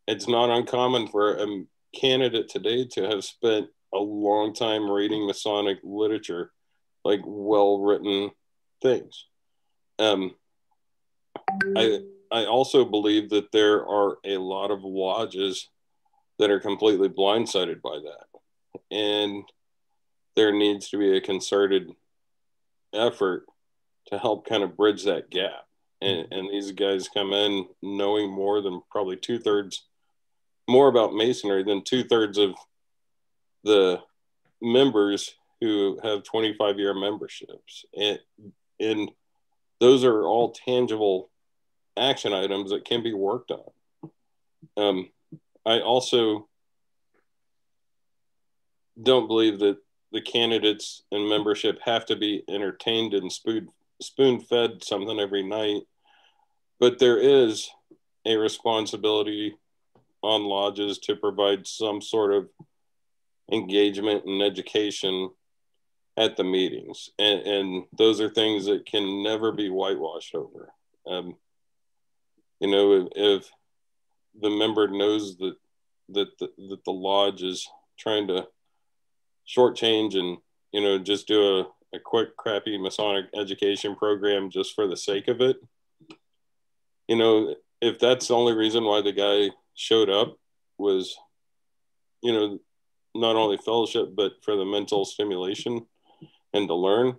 [SPEAKER 4] it's not uncommon for a candidate today to have spent a long time reading Masonic literature, like well-written things. I also believe that there are a lot of lodges that are completely blindsided by that. And there needs to be a concerted effort to help kind of bridge that gap. And these guys come in knowing more than probably more about Masonry than 2/3 of the members who have 25-year memberships. And those are all tangible action items that can be worked on. I also don't believe that the candidates and membership have to be entertained and spoon-fed something every night, but there is a responsibility on lodges to provide some sort of engagement and education at the meetings, and those are things that can never be whitewashed over. If the member knows that the lodge is trying to shortchange and just do a quick crappy Masonic education program just for the sake of it, if that's the only reason why the guy showed up was not only fellowship but for the mental stimulation and to learn,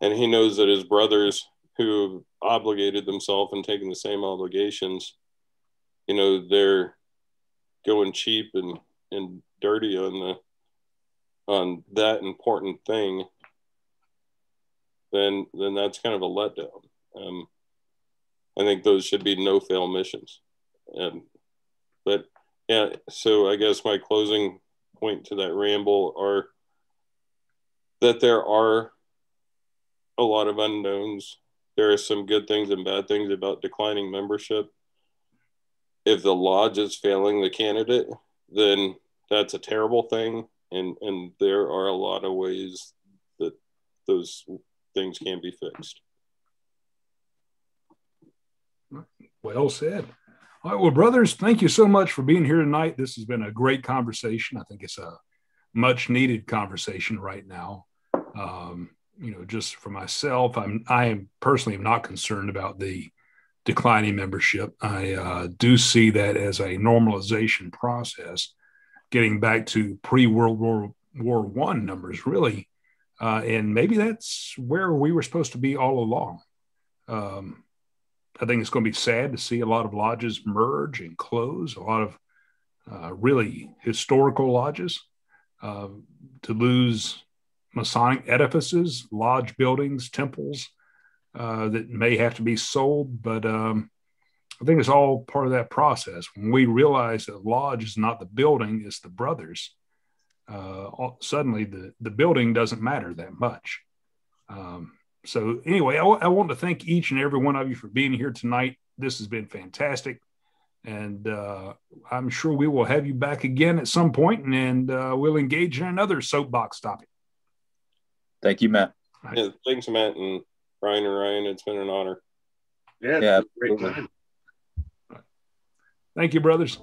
[SPEAKER 4] and he knows that his brothers who obligated themselves and taken the same obligations, they're going cheap and dirty on that important thing, then that's kind of a letdown. I think those should be no-fail missions. But yeah, so I guess my closing point to that ramble are that there are a lot of unknowns there are some good things and bad things about declining membership. If the lodge is failing the candidate, then that's a terrible thing. And there are a lot of ways that those things can be fixed.
[SPEAKER 1] Well said. All right, well, brothers, thank you so much for being here tonight. This has been a great conversation. I think it's a much needed conversation right now. Just for myself, I am personally not concerned about the declining membership. I do see that as a normalization process, getting back to pre-World War I numbers, really. And maybe that's where we were supposed to be all along. I think it's going to be sad to see a lot of lodges merge and close, a lot of really historical lodges, to lose Masonic edifices, lodge buildings, temples that may have to be sold. But I think it's all part of that process. When we realize that lodge is not the building, it's the brothers, suddenly the building doesn't matter that much. So anyway, I want to thank each and every one of you for being here tonight. This has been fantastic. And I'm sure we will have you back again at some point, and we'll engage in another soapbox topic.
[SPEAKER 3] Thank you, Matt.
[SPEAKER 1] Right.
[SPEAKER 4] Yeah, thanks, Matt and Ryan. It's been an honor.
[SPEAKER 2] Yeah, great time.
[SPEAKER 1] Thank you, brothers.